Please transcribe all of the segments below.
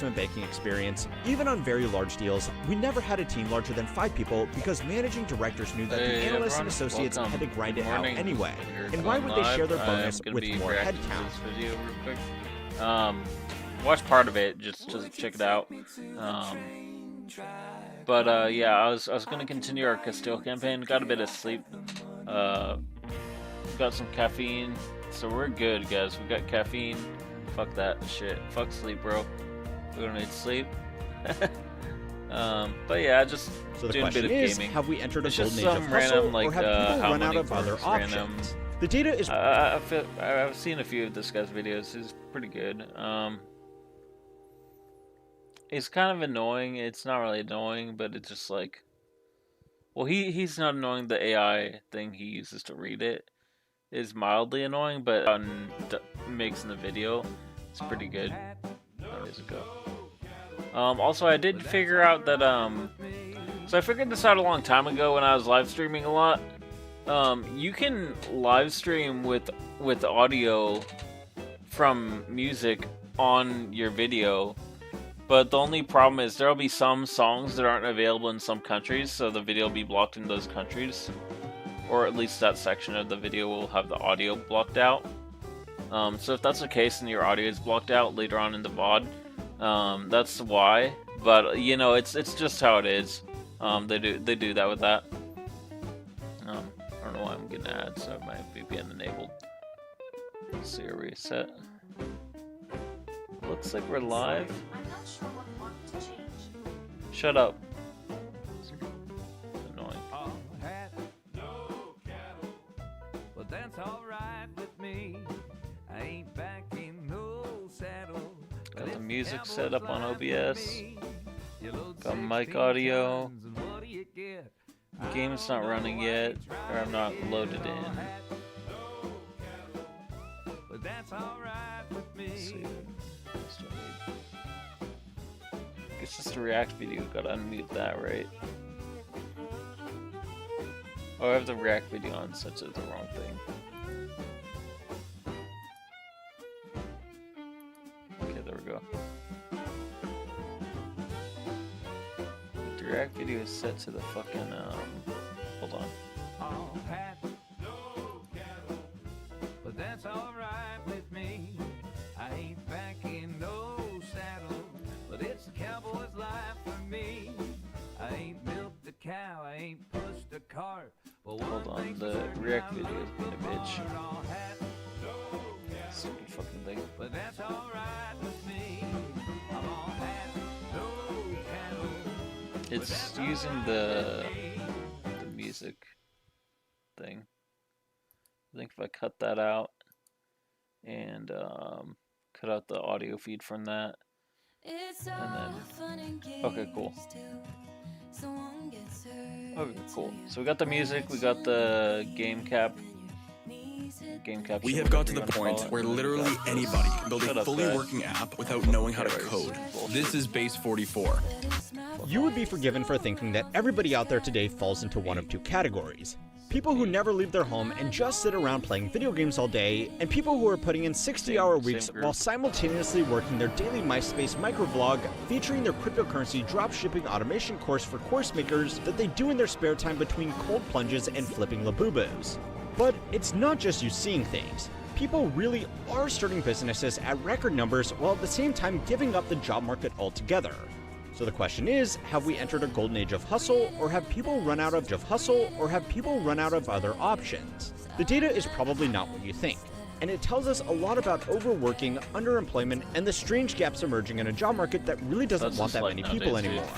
banking experience, even on very large deals, we never had a team larger than 5 people because managing directors knew that the analysts and associates had to grind it out anyway. And why would they share their bonus with more headcount? Video real quick. Watch part of it just to check it out. Yeah, I was gonna continue our Castile campaign. Got a bit of sleep. Got some caffeine, so we're good, guys. We got caffeine. Fuck that shit. Fuck sleep, bro. We don't need sleep. But yeah, just so the doing a bit of is, gaming. have we entered a golden age of hustle, or have people run out of other options? The data is... I've seen a few of this guy's videos. He's pretty good. It's kind of annoying. It's not really annoying, but it's just like... Well, he's not annoying. The AI thing he uses to read it is mildly annoying, but mixing the video, it's pretty good. Years ago. Also, I did figure out that so I figured this out a long time ago when I was live streaming a lot. You can live stream with audio from music on your video, but the only problem is there'll be some songs that aren't available in some countries, so the video will be blocked in those countries, or at least that section of the video will have the audio blocked out. So if that's the case and your audio is blocked out later on in the VOD, that's why. But you know, it's just how it is. They do that with that. I don't know why I'm getting ads, so my VPN enabled. Let's see a reset. Looks like we're live. I'm not sure what wanted to change. Shut up. It's annoying. But that's alright with me. I ain't back in no saddle. Got the music set up on OBS. Got mic audio. Game's not running yet, or I'm not loaded in. Let's see. It's just a React video. Gotta unmute that, right? Oh, I have the React video on, such as the wrong thing. Okay, there we go. The React video is set to the fucking, hold on. But that's alright with me. I ain't back in no saddle, but it's a cowboy's life for me. I ain't milked a cow, I ain't pushed a cart. Hold on, the React video is being a bitch. Stupid fucking thing. But that's alright with me. I'm all hat, no cattle. It's using the music thing. I think if I cut that out and cut out the audio feed from that, and then okay, cool. Okay, cool. So we got the music, we got the game cap. We have got to the point where literally anybody can build a fully working app without knowing how to code. This is Base 44. You would be forgiven for thinking that everybody out there today falls into one of two categories. People who never leave their home and just sit around playing video games all day, and people who are putting in 60-hour weeks while simultaneously working their daily MySpace microvlog featuring their cryptocurrency dropshipping automation course for course makers that they do in their spare time between cold plunges and flipping Labubus. But it's not just you seeing things. People really are starting businesses at record numbers while at the same time giving up the job market altogether. So the question is, have we entered a golden age of hustle, or have people run out of other options? The data is probably not what you think, and it tells us a lot about overworking, underemployment, and the strange gaps emerging in a job market that really doesn't want that many people anymore.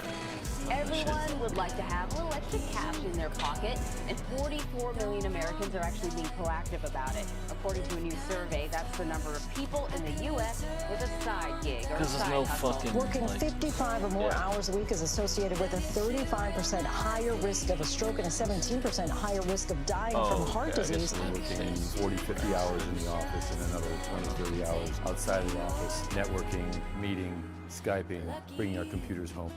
Everyone would like to have a little extra cash in their pocket, and 44 million Americans are actually being proactive about it. According to a new survey, that's the number of people in the U.S. with a side gig or side hustle. Working 55 or more hours a week is associated with a 35% higher risk of a stroke and a 17% higher risk of dying from heart disease. Working 40, 50 hours in the office and another 20, 30 hours outside of the office, networking, meeting, Skyping, bringing our computers home.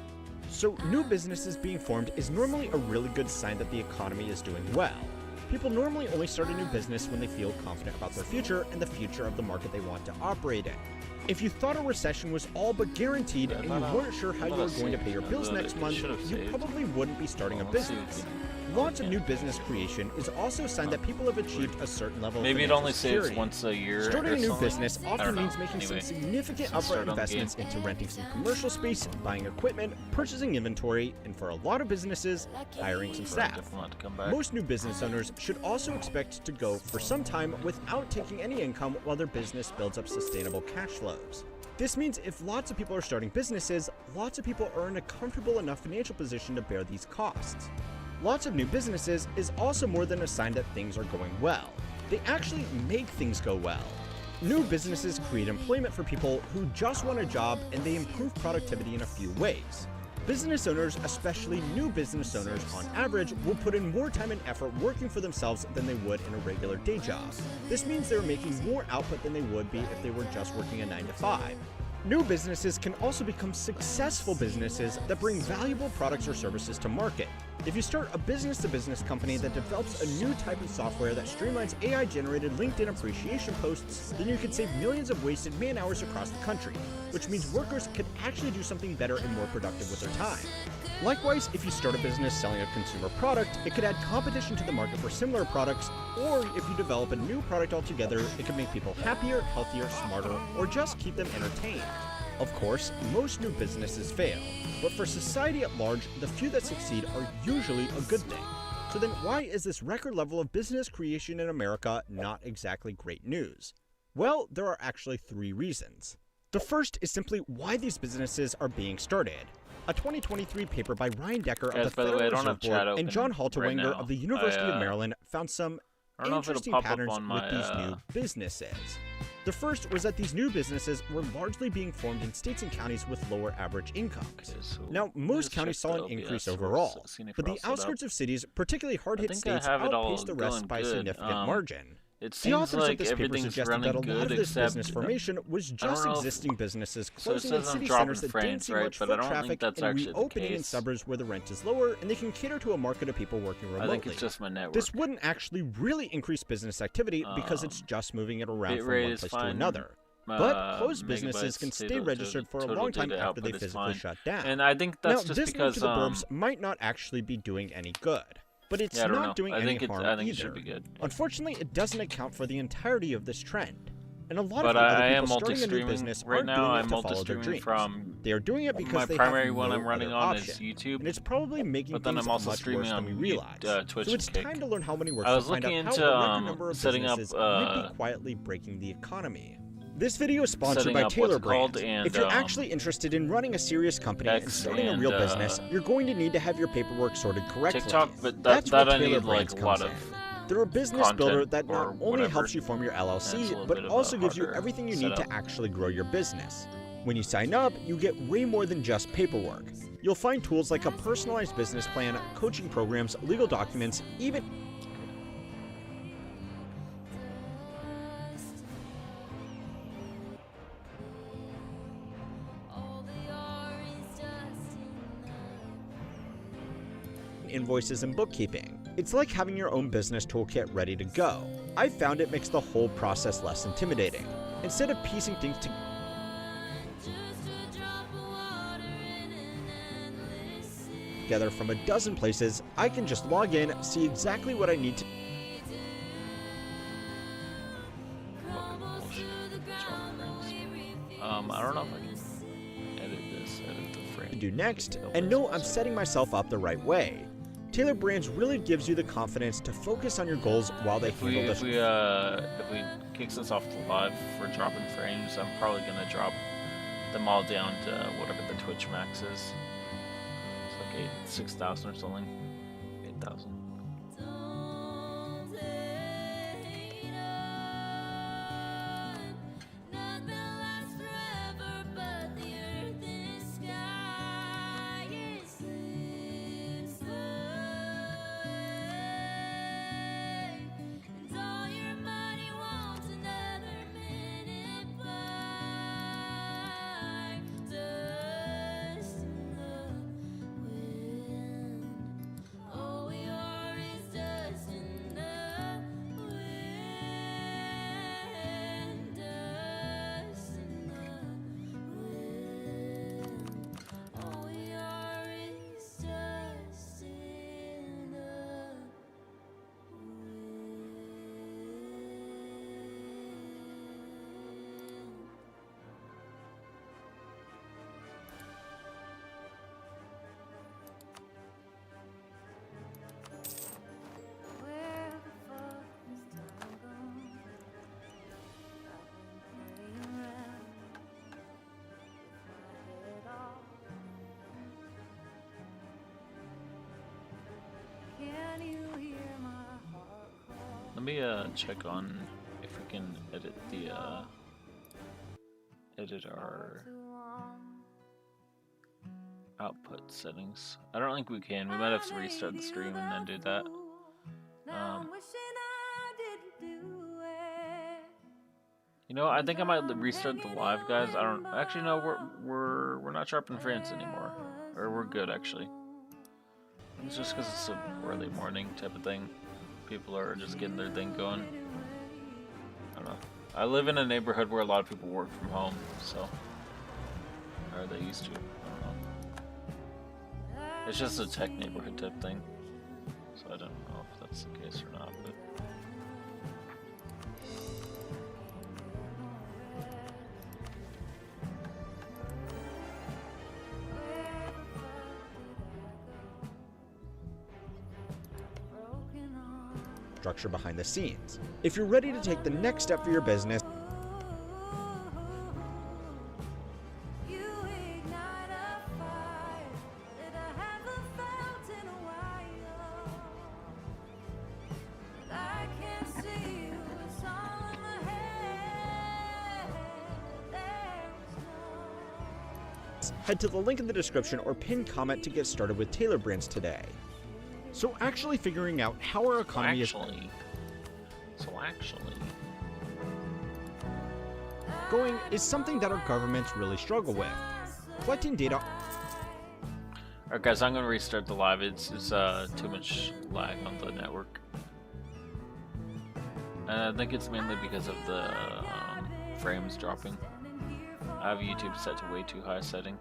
So new businesses being formed is normally a really good sign that the economy is doing well. People normally only start a new business when they feel confident about their future and the future of the market they want to operate in. If you thought a recession was all but guaranteed and you weren't sure how you were going to pay your bills next month, you probably wouldn't be starting a business. Lots of new business creation is also a sign that people have achieved a certain level of Maybe it financial only saves security. once a year. Starting a new something. business often means making some significant upfront investments into renting some commercial space, buying equipment, purchasing inventory, and for a lot of businesses, hiring some staff. Most new business owners should also expect to go for some time without taking any income while their business builds up sustainable cash flows. This means if lots of people are starting businesses, lots of people are in a comfortable enough financial position to bear these costs. Lots of new businesses is also more than a sign that things are going well. They actually make things go well. New businesses create employment for people who just want a job, and they improve productivity in a few ways. Business owners, especially new business owners on average, will put in more time and effort working for themselves than they would in a regular day job. This means they're making more output than they would be if they were just working a 9 to 5. New businesses can also become successful businesses that bring valuable products or services to market. If you start a business-to-business company that develops a new type of software that streamlines AI-generated LinkedIn appreciation posts, then you could save millions of wasted man-hours across the country, which means workers could actually do something better and more productive with their time. Likewise, if you start a business selling a consumer product, it could add competition to the market for similar products, or if you develop a new product altogether, it could make people happier, healthier, smarter, or just keep them entertained. Of course, most new businesses fail, but for society at large, the few that succeed are usually a good thing. So then why is this record level of business creation in America not exactly great news? Well, there are actually 3 reasons. The first is simply why these businesses are being started. A 2023 paper by Ryan Decker of the Federal Reserve Board and John Halterwanger of the University of Maryland found some interesting patterns with these new businesses. The first was that these new businesses were largely being formed in states and counties with lower average incomes. Now, most counties saw an increase overall, but the outskirts of cities, particularly hard-hit states, outpaced the rest by a significant margin. The authors of this paper suggested that a lot of this business formation was just existing businesses closing in city centers that didn't see much foot traffic and reopening in suburbs where the rent is lower and they can cater to a market of people working remotely. I think it's just my network. This wouldn't actually really increase business activity because it's just just moving it around from one place to another. But closed businesses can stay registered for a long time after they physically shut down. And I think that's just this because move to the burbs might not actually be doing any good. But it's not doing any harm I think either. it should be good. Unfortunately, it doesn't account for the entirety of this trend. And a lot But of other I people am starting a new business right aren't now. doing it I'm to follow their multi-streaming dreams. from They are doing it because my they primary have one no I'm running other on option. is YouTube. And it's probably making But then things I'm also much streaming worse than on we realize. Twitch So it's and Kick. time to learn how money works I was to find out looking how into, a record number of setting up, businesses might be quietly breaking the economy. This video is sponsored setting by up Taylor what's called Brands. and, If you're actually interested in running a serious company and X starting a and, real business, you're going to need to have your paperwork sorted correctly. TikTok, but That's that where I Taylor need Brands like a lot comes of in. They're a business content builder that not or only whatever, helps you form your and it's a LLC, little but bit of also a gives you harder everything you need setup. to actually grow your business. When you sign up, you get way more than just paperwork. You'll find tools like a personalized business plan, coaching programs, legal documents, even invoices and bookkeeping. It's like having your own business toolkit ready to go. I found it makes the whole process less intimidating. Instead of piecing things together from a dozen places, I can just log in, see exactly what I need to I don't know if I can edit the frame. do next, and know I'm setting myself up the right way. Taylor Brands really gives you the confidence to focus on your goals while they handle If we kick this off the live for dropping frames, I'm probably gonna drop them all down to whatever the Twitch max is. It's like 6,000 or something. 8,000. Let me check on if we can edit the edit our output settings. I don't think we can. We might have to restart the stream and then do that. You know, I think I might restart the live, guys. I don't actually know. We're not sharp in France anymore, or we're good actually. It's just because it's an early morning type of thing. People are just getting their thing going. I don't know. I live in a neighborhood where a lot of people work from home, so or they used to. I don't know. It's just a tech neighborhood type thing, so I don't know if that's the case or not. But structure behind the scenes. If you're ready to take the next step for your business, head to the link in the description or pinned comment to get started with Taylor Brands today. So actually figuring out how our economy is going is something that our governments really struggle with. Collecting data. Alright guys, I'm gonna restart the live. It's too much lag on the network. And I think it's mainly because of the frames dropping. I have YouTube set to way too high setting.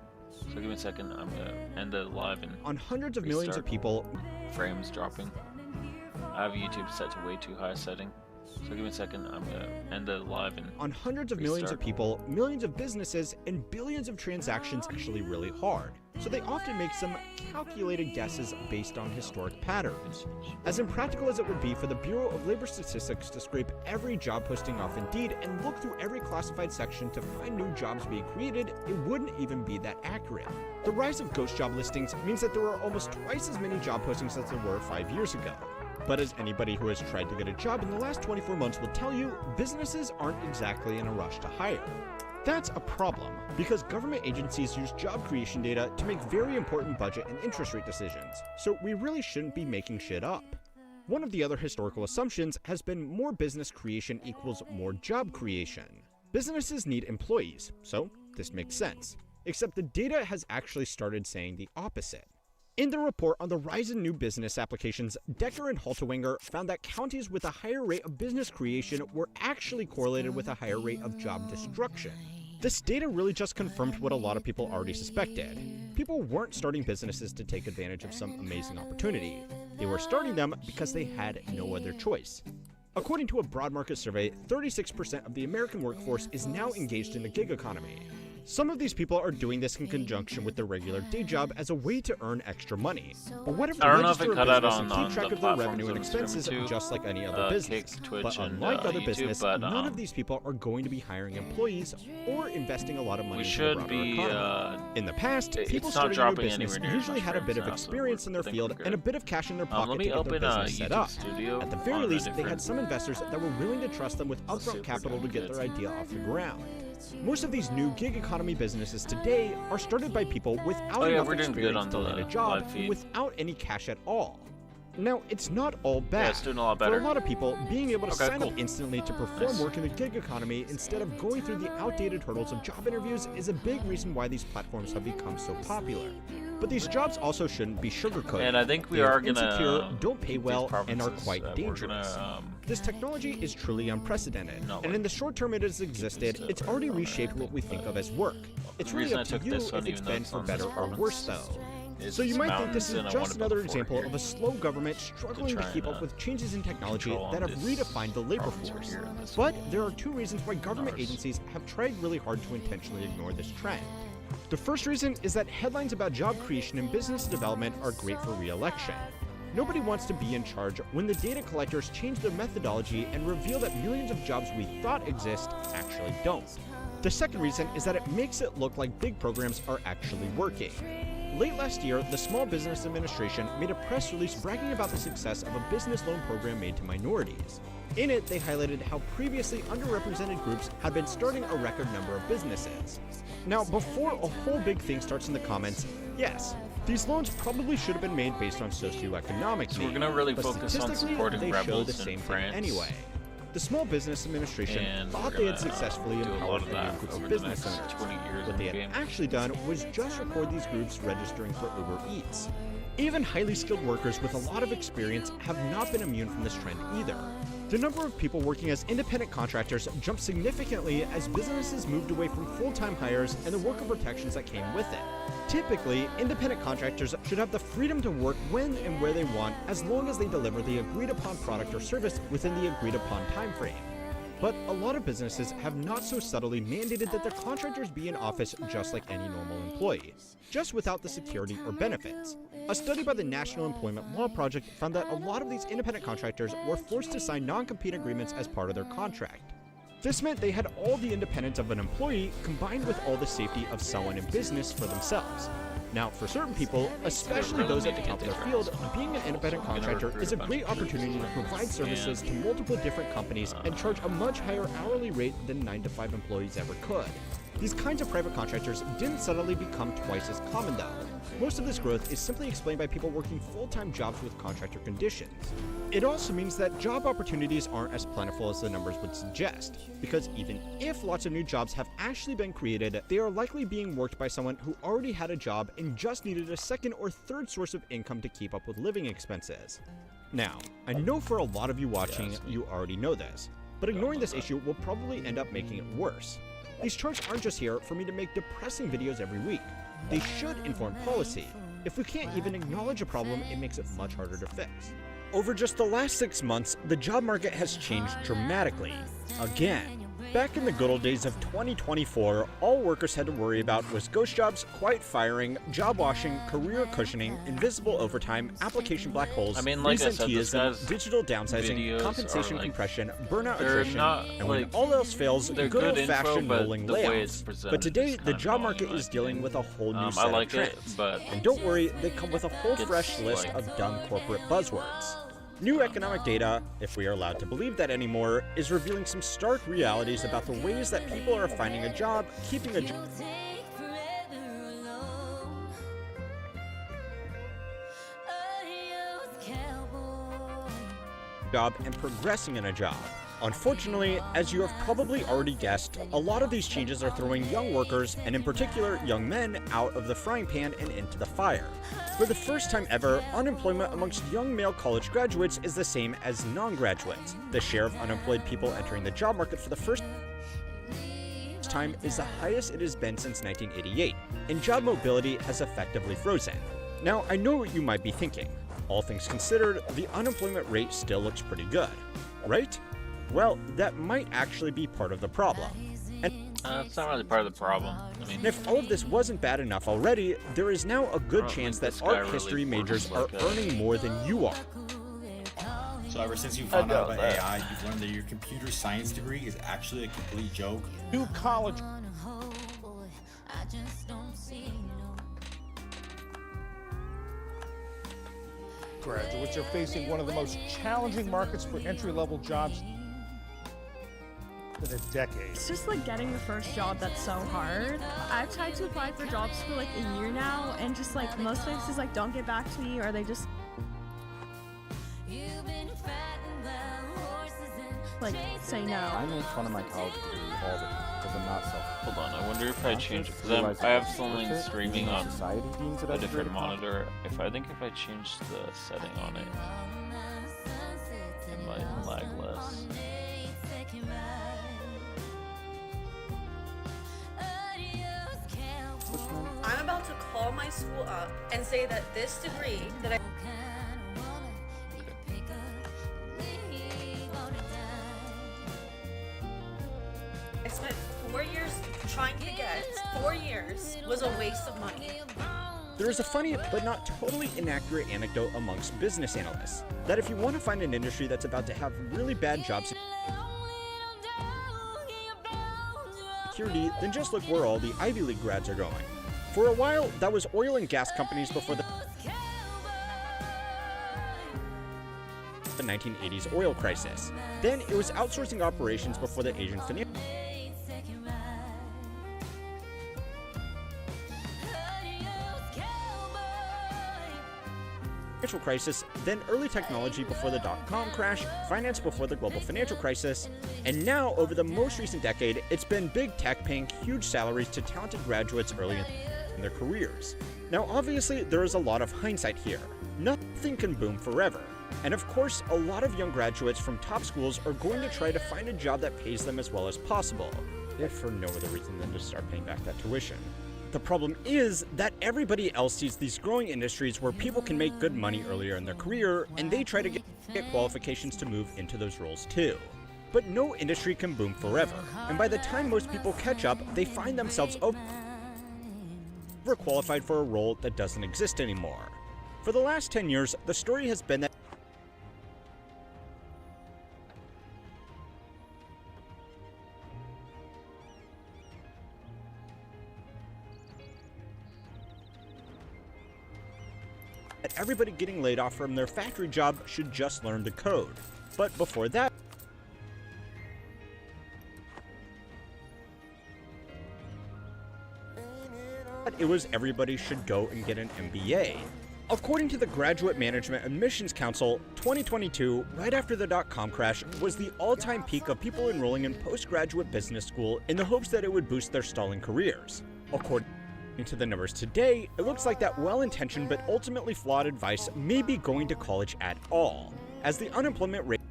So give me a second, I'm gonna end the live and on hundreds of millions of people. Frames dropping. I have YouTube set to way too high setting. So give me a second, I'm gonna end the live and on hundreds of millions of people, millions of businesses, and billions of transactions actually really hard. So they often make some calculated guesses based on historic patterns. As impractical as it would be for the Bureau of Labor Statistics to scrape every job posting off Indeed and look through every classified section to find new jobs being created, it wouldn't even be that accurate. The rise of ghost job listings means that there are almost twice as many job postings as there were 5 years ago. But as anybody who has tried to get a job in the last 24 months will tell you, businesses aren't exactly in a rush to hire. That's a problem, because government agencies use job creation data to make very important budget and interest rate decisions, so we really shouldn't be making shit up. One of the other historical assumptions has been more business creation equals more job creation. Businesses need employees, so this makes sense. Except the data has actually started saying the opposite. In the report on the rise in new business applications, Decker and Haltewanger found that counties with a higher rate of business creation were actually correlated with a higher rate of job destruction. This data really just confirmed what a lot of people already suspected. People weren't starting businesses to take advantage of some amazing opportunity. They were starting them because they had no other choice. According to a broad market survey, 36% of the American workforce is now engaged in the gig economy. Some of these people are doing this in conjunction with their regular day job as a way to earn extra money. But what if they register a business and keep track of their revenue and expenses just like any other business? But unlike other business, none of these people are going to be hiring employees or investing a lot of money into the broader economy. In the past, people starting a new business usually had a bit of experience in their field and a bit of cash in their pocket to get their business set up. At the very least, they had some investors that were willing to trust them with upfront capital to get their idea off the ground. Most of these new gig economy businesses today are started by people without enough experience to land a job and without any cash at all. Now, it's not all bad. Yeah, it's doing a lot better. For a lot of people, being able to sign up instantly to perform work in the gig economy instead of going through the outdated hurdles of job interviews is a big reason why these platforms have become so popular. But these jobs also shouldn't be sugarcoated. And I think we are insecure, don't pay well, and are quite dangerous. This technology is truly unprecedented, and in the short term it has existed, it's already reshaped what we think of as work. It's really up to you if it's been for better or worse though. So you might think this is just another example of a slow government struggling to keep up with changes in technology that have redefined the labor force. But there are two reasons why government agencies have tried really hard to intentionally ignore this trend. The first reason is that headlines about job creation and business development are great for re-election. Nobody wants to be in charge when the data collectors change their methodology and reveal that millions of jobs we thought exist actually don't. The second reason is that it makes it look like big programs are actually working. Late last year, the Small Business Administration made a press release bragging about the success of a business loan program made to minorities. In it, they highlighted how previously underrepresented groups had been starting a record number of businesses. Now, before a whole big thing starts in the comments, yes, these loans probably should have been made based on socioeconomic So needs, we're gonna really but focus on statistically, supporting they show the rebels same in thing France. anyway. The Small Business Administration And thought we're they had gonna successfully do a lot empowered of a that new group over of the business next owners. 20 years What in they the had game. actually done was just record these groups registering for Uber Eats. Even highly skilled workers with a lot of experience have not been immune from this trend either. The number of people working as independent contractors jumped significantly as businesses moved away from full-time hires and the worker protections that came with it. Typically, independent contractors should have the freedom to work when and where they want as long as they deliver the agreed-upon product or service within the agreed-upon time frame. But a lot of businesses have not so subtly mandated that their contractors be in office just like any normal employee, just without the security or benefits. A study by the National Employment Law Project found that a lot of these independent contractors were forced to sign non-compete agreements as part of their contract. This meant they had all the independence of an employee combined with all the safety of someone in business for themselves. Now, for certain people, especially those at the top of their field, being an independent contractor is a great opportunity to provide services to multiple different companies and charge a much higher hourly rate than 9-to-5 employees ever could. These kinds of private contractors didn't suddenly become twice as common though. Most of this growth is simply explained by people working full-time jobs with contractor conditions. It also means that job opportunities aren't as plentiful as the numbers would suggest, because even if lots of new jobs have actually been created, they are likely being worked by someone who already had a job and just needed a second or third source of income to keep up with living expenses. Now, I know for a lot of you watching, you already know this, but ignoring this issue will probably end up making it worse. These charts aren't just here for me to make depressing videos every week. They should inform policy. If we can't even acknowledge a problem, it makes it much harder to fix. Over just the last 6 months, the job market has changed dramatically. Again. Back in the good old days of 2024, all workers had to worry about was ghost jobs, quiet firing, job washing, career cushioning, invisible overtime, application black holes, I mean, like I said, this presenteeism, guy's digital downsizing, videos compensation are, like, compression, burnout they're attrition, not, and when like, all else fails, they're good good info, old-fashioned but rolling the way it's layoffs. presented But today, is the kind job of market annoying, is dealing with a whole new I set like of it, trends. but And don't worry, they come with a whole it's, fresh list like, of dumb corporate buzzwords. New economic data, if we are allowed to believe that anymore, is revealing some stark realities about the ways that people are finding a job, keeping a job, and progressing in a job. Unfortunately, as you have probably already guessed, a lot of these changes are throwing young workers, and in particular young men, out of the frying pan and into the fire. For the first time ever, unemployment amongst young male college graduates is the same as non-graduates. The share of unemployed people entering the job market for the first time is the highest it has been since 1988, and job mobility has effectively frozen. Now, I know what you might be thinking. All things considered, the unemployment rate still looks pretty good, right? Well, that might actually be part of the problem. And it's not really part of the problem. I mean, if all of this wasn't bad enough already, there is now a good chance that this guy art really history works majors are like a- earning more than you are. So ever since you found out doubt about that. AI, you've learned that your computer science degree is actually a complete joke. New college graduates are facing one of the most challenging markets for entry-level jobs in a decade. It's just like getting the first job that's so hard. I've tried to apply for jobs for like a year now, and just like most places like don't get back to me, or they just like say no. I make fun of my college degree all the time because I'm not self. hold on, I wonder if I change it, because I have something streaming on society deems it a as different great monitor. I think if I change the setting on it, it might lag less. I'm about to call my school up and say that this degree that I spent 4 years trying to get, 4 years, was a waste of money. There is a funny but not totally inaccurate anecdote amongst business analysts that if you want to find an industry that's about to have really bad job security, then just look where all the Ivy League grads are going. For a while, that was oil and gas companies before the the 1980s oil crisis. Then it was outsourcing operations before the Asian financial crisis, then early technology before the dot-com crash, finance before the global financial crisis, and now, over the most recent decade, it's been big tech paying huge salaries to talented graduates early in their careers. Now, obviously, there is a lot of hindsight here. Nothing can boom forever. And of course, a lot of young graduates from top schools are going to try to find a job that pays them as well as possible, if for no other reason than to start paying back that tuition. The problem is that everybody else sees these growing industries where people can make good money earlier in their career, and they try to get qualifications to move into those roles too. But no industry can boom forever, and by the time most people catch up, they find themselves overqualified for a role that doesn't exist anymore. For the last 10 years, the story has been that everybody getting laid off from their factory job should just learn to code. But before that, it was everybody should go and get an MBA. According to the Graduate Management Admissions Council, 2022, right after the dot-com crash, was the all-time peak of people enrolling in postgraduate business school in the hopes that it would boost their stalling careers. According to the numbers today, it looks like that well-intentioned but ultimately flawed advice may be going to college at all, as the unemployment rate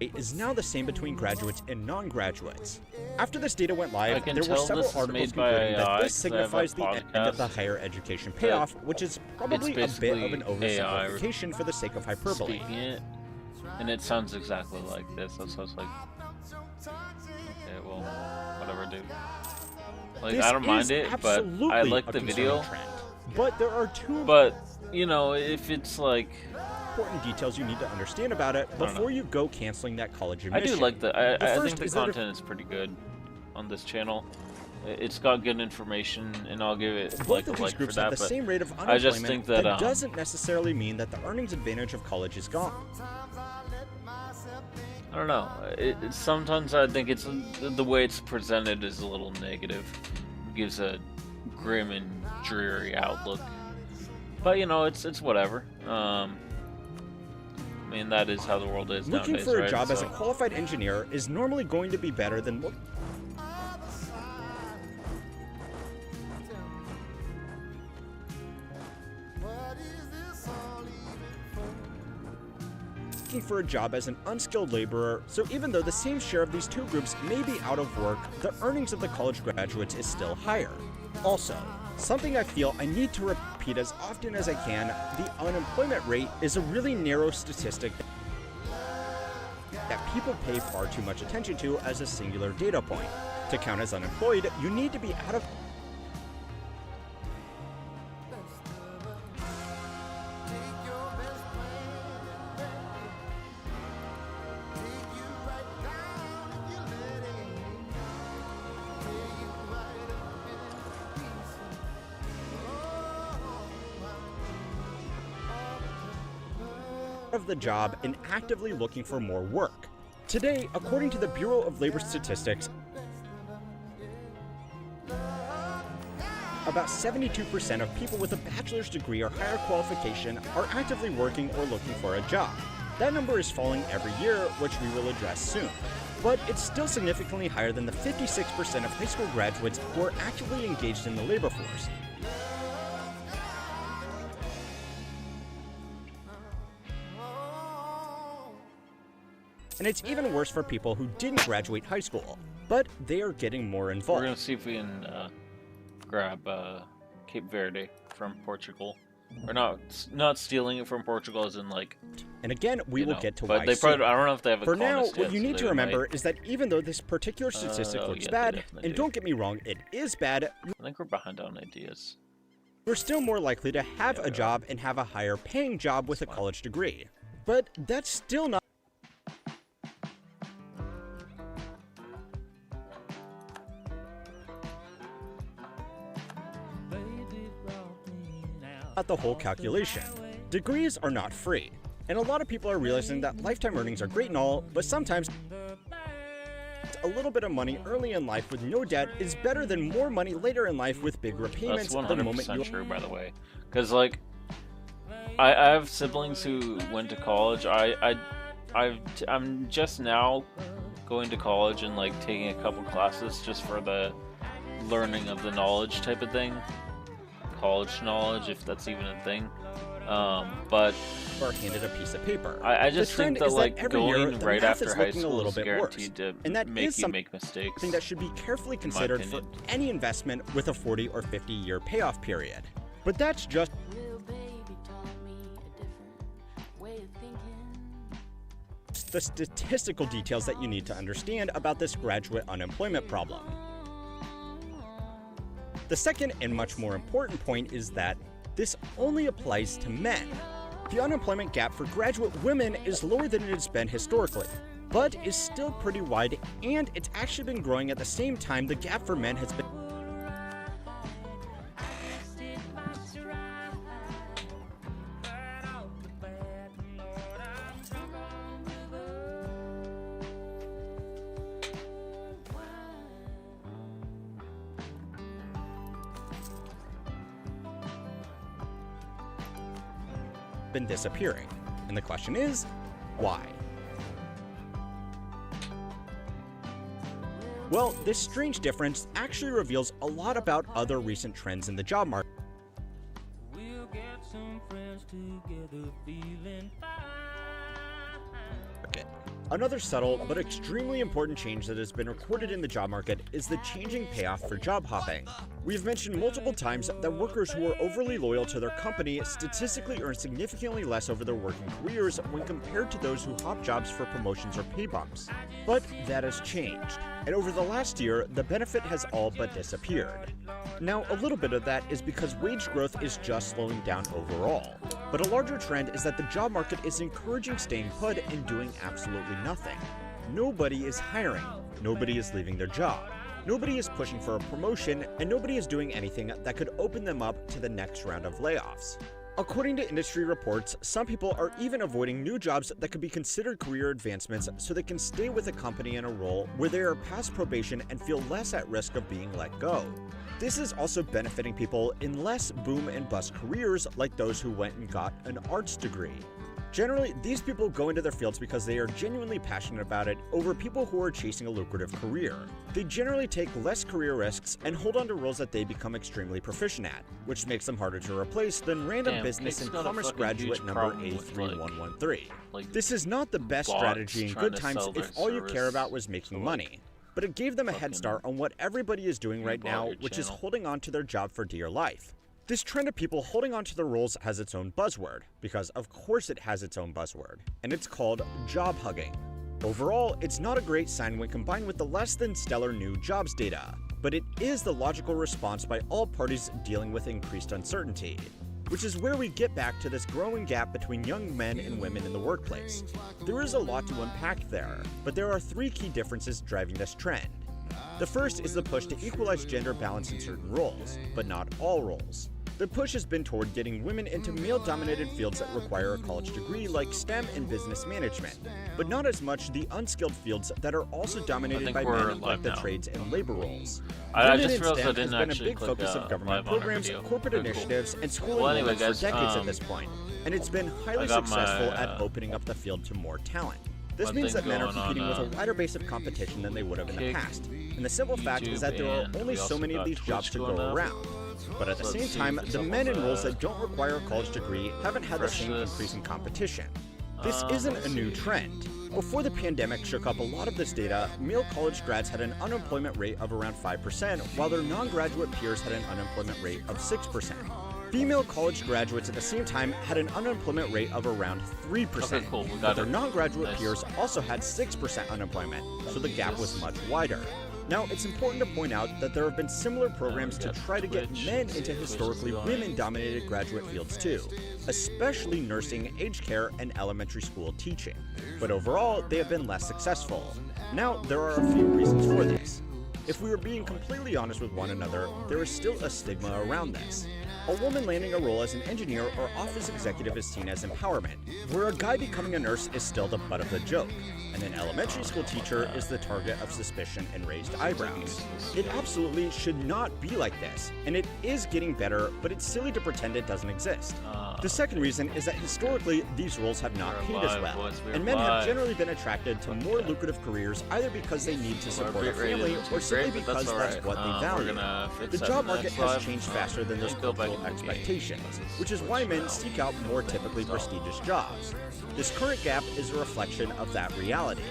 is now the same between graduates and non-graduates. After this data went live, there were several articles concluding that this signifies the end of the higher education payoff, which is probably a bit of an oversimplification for the sake of hyperbole. And it sounds exactly like this. So it's like, okay, well, whatever, dude. Like, This I don't mind is it, but I absolutely like a the video. concerning trend. But there are two you know, if it's like important details you need to understand about it before you go canceling that college I admission. do like I think first the is that content is pretty good on this channel. It's got good information, and I'll give it both like of a these like for groups have that. the But same rate of I unemployment. just think that doesn't necessarily mean that the earnings advantage of college is gone. I don't know. Sometimes I think it's the way it's presented is a little negative. It gives a grim and dreary outlook. But you know, it's whatever. I mean, that is how the world is Looking nowadays, for a right? job as a So- qualified engineer is normally going to be better than looking for a job as an unskilled laborer, so even though the same share of these two groups may be out of work, the earnings of the college graduates is still higher. Also, something I feel I need to repeat as often as I can, the unemployment rate is a really narrow statistic that people pay far too much attention to as a singular data point. To count as unemployed, you need to be out of the job and actively looking for more work. Today, according to the Bureau of Labor Statistics, about 72% of people with a bachelor's degree or higher qualification are actively working or looking for a job. That number is falling every year, which we will address soon. But it's still significantly higher than the 56% of high school graduates who are actively engaged in the labor force. And it's even worse for people who didn't graduate high school, but they are getting more involved. We're gonna see if we can grab Cape Verde from Portugal, or not stealing it from Portugal, as in like. And again, we will get to why. But they probably, I don't know if they have a For now, colonist what yet, you so need they to remember might. is that even though this particular statistic looks yeah, they bad, definitely and do. don't get me wrong, it is bad, I think we're behind on ideas. you're still more likely to have a job and have a higher paying job with a college degree. But that's still not the whole calculation. Degrees are not free. And a lot of people are realizing that lifetime earnings are great and all, but sometimes a little bit of money early in life with no debt is better than more money later in life with big repayments. That's the moment 100% true, by the way. Because, like, I have siblings who went to college. I'm just now going to college and, like, taking a couple classes just for the learning of the knowledge type of thing. College knowledge, if that's even a thing. But are handed a piece of paper. I just think that, like, going right after high a school little is bit guaranteed to and that make is you make mistakes. Something that should be carefully considered for any investment with a 40 or 50 year payoff period. But that's just the statistical details that you need to understand about this graduate unemployment problem. The second and much more important point is that this only applies to men. The unemployment gap for graduate women is lower than it has been historically, but is still pretty wide, and it's actually been growing at the same time the gap for men has been disappearing. And the question is, why? Well, this strange difference actually reveals a lot about other recent trends in the job market. Another subtle but extremely important change that has been recorded in the job market is the changing payoff for job hopping. We've mentioned multiple times that workers who are overly loyal to their company statistically earn significantly less over their working careers when compared to those who hop jobs for promotions or pay bumps. But that has changed, and over the last year, the benefit has all but disappeared. Now, a little bit of that is because wage growth is just slowing down overall. But a larger trend is that the job market is encouraging staying put and doing absolutely nothing. Nobody is hiring. Nobody is leaving their job. Nobody is pushing for a promotion, and nobody is doing anything that could open them up to the next round of layoffs. According to industry reports, some people are even avoiding new jobs that could be considered career advancements so they can stay with a company in a role where they are past probation and feel less at risk of being let go. This is also benefiting people in less boom and bust careers like those who went and got an arts degree. Generally, these people go into their fields because they are genuinely passionate about it over people who are chasing a lucrative career. They generally take less career risks and hold on to roles that they become extremely proficient at, which makes them harder to replace than random business and commerce graduate number A3113. This is not the best strategy in good times if all you care about was making money. But it gave them a head start on what everybody is doing right now, which is holding on to their job for dear life. This trend of people holding on to their roles has its own buzzword, because of course it has its own buzzword, and it's called job hugging. Overall, it's not a great sign when combined with the less than stellar new jobs data, but it is the logical response by all parties dealing with increased uncertainty, which is where we get back to this growing gap between young men and women in the workplace. There is a lot to unpack there, but there are three key differences driving this trend. The first is the push to equalize gender balance in certain roles, but not all roles. The push has been toward getting women into male-dominated fields that require a college degree like STEM and business management, but not as much the unskilled fields that are also dominated by men like the trades and labor roles. I Women just in realized I STEM didn't has been a actually big click focus of government live on our programs, video. corporate Very cool. initiatives, and schooling Well, anyway, movements for guys, decades at this point, and it's been highly successful at opening up the field to more talent. This means that men are competing with a wider base of competition than they would have in the past, and the simple fact is that there are only so many of these jobs to go around. But at the same time, the men in roles that don't require a college degree haven't had the same increase in competition. This isn't a new trend. Before the pandemic shook up a lot of this data, male college grads had an unemployment rate of around 5%, while their non-graduate peers had an unemployment rate of 6%. Female college graduates at the same time had an unemployment rate of around 3%, but their non-graduate peers also had 6% unemployment, so the gap was much wider. Now, it's important to point out that there have been similar programs to try to get men into historically women-dominated graduate fields too, especially nursing, aged care, and elementary school teaching. But overall, they have been less successful. Now, there are a few reasons for this. If we were being completely honest with one another, there is still a stigma around this. a woman landing a role as an engineer or office executive is seen as empowerment, where a guy becoming a nurse is still the butt of the joke, and an elementary school teacher is the target of suspicion and raised eyebrows. It absolutely should not be like this, and it is getting better, but it's silly to pretend it doesn't exist. The second reason is that historically, these roles have not paid as well, and men have generally been attracted to more lucrative careers either because they need to support a family or simply because that's what they value. The job market has changed faster than those cultural expectations, which is why men seek out more typically prestigious jobs. This current gap is a reflection of that reality.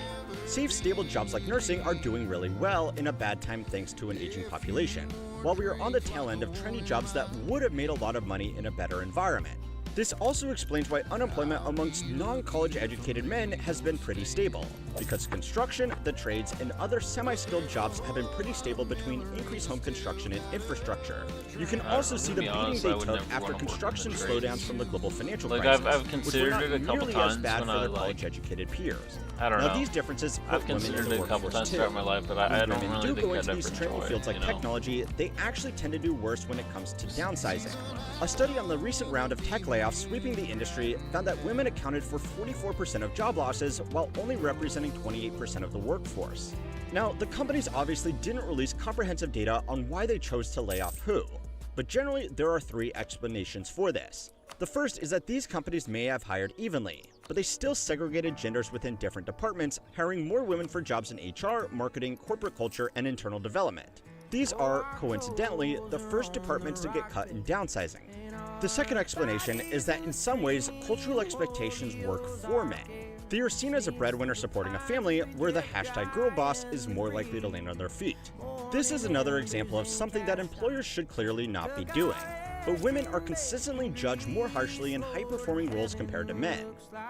Safe, stable jobs like nursing are doing really well in a bad time thanks to an aging population, while we are on the tail end of trendy jobs that would have made a lot of money in a better environment. This also explains why unemployment amongst non-college educated men has been pretty stable, because construction, the trades, and other semi-skilled jobs have been pretty stable between increased home construction and infrastructure. You can also see the beating they took after construction slowdowns from the global financial crisis, I've considered which were it a not couple nearly times as bad when for I their college-educated peers. I don't know. Now these differences put I've women in considered the it a couple workforce times too. throughout my life, but I don't When women really do think go I'd into ever these enjoy trendy it, fields like you know? technology, they actually tend to do worse when it comes to downsizing. A study on the recent round of tech layoffs sweeping the industry found that women accounted for 44% of job losses while only representing 28% of the workforce. Now, the companies obviously didn't release comprehensive data on why they chose to lay off who, but generally there are three explanations for this. The first is that these companies may have hired evenly, but they still segregated genders within different departments, hiring more women for jobs in HR, marketing, corporate culture, and internal development. These are, coincidentally, the first departments to get cut in downsizing. The second explanation is that in some ways, cultural expectations work for men. They are seen as a breadwinner supporting a family, where the #girlboss is more likely to land on their feet. This is another example of something that employers should clearly not be doing. But women are consistently judged more harshly in high-performing roles compared to men.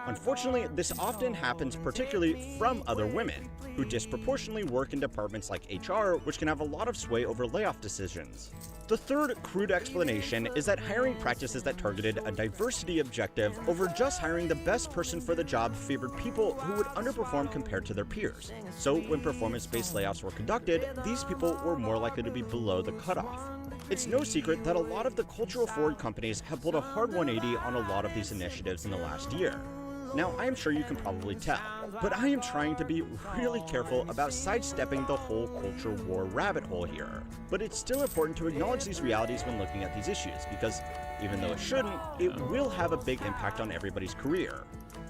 Unfortunately, this often happens particularly from other women, who disproportionately work in departments like HR, which can have a lot of sway over layoff decisions. The third crude explanation is that hiring practices that targeted a diversity objective over just hiring the best person for the job favored people who would underperform compared to their peers. So when performance-based layoffs were conducted, these people were more likely to be below the cutoff. It's no secret that a lot of the cultural forward companies have pulled a hard 180 on a lot of these initiatives in the last year. Now, I am sure you can probably tell, but I am trying to be really careful about sidestepping the whole culture war rabbit hole here. But it's still important to acknowledge these realities when looking at these issues, because even though it shouldn't, it will have a big impact on everybody's career.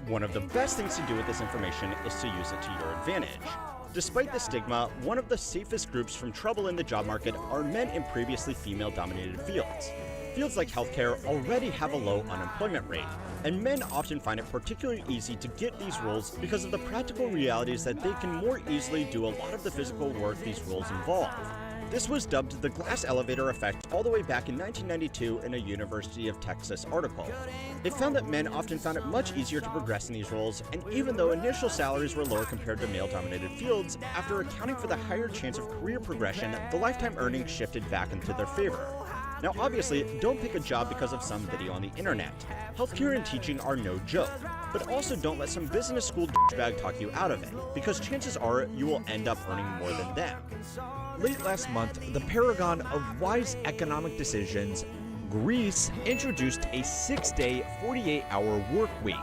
One of the best things to do with this information is to use it to your advantage. Despite the stigma, one of the safest groups from trouble in the job market are men in previously female-dominated fields. Fields like healthcare already have a low unemployment rate, and men often find it particularly easy to get these roles because of the practical realities that they can more easily do a lot of the physical work these roles involve. This was dubbed the glass elevator effect all the way back in 1992 in a University of Texas article. It found that men often found it much easier to progress in these roles, and even though initial salaries were lower compared to male-dominated fields, after accounting for the higher chance of career progression, the lifetime earnings shifted back into their favor. Now obviously, don't pick a job because of some video on the internet. Healthcare and teaching are no joke, but also don't let some business school douchebag talk you out of it, because chances are you will end up earning more than them. Late last month, the paragon of wise economic decisions, Greece introduced a 6-day, 48-hour work week.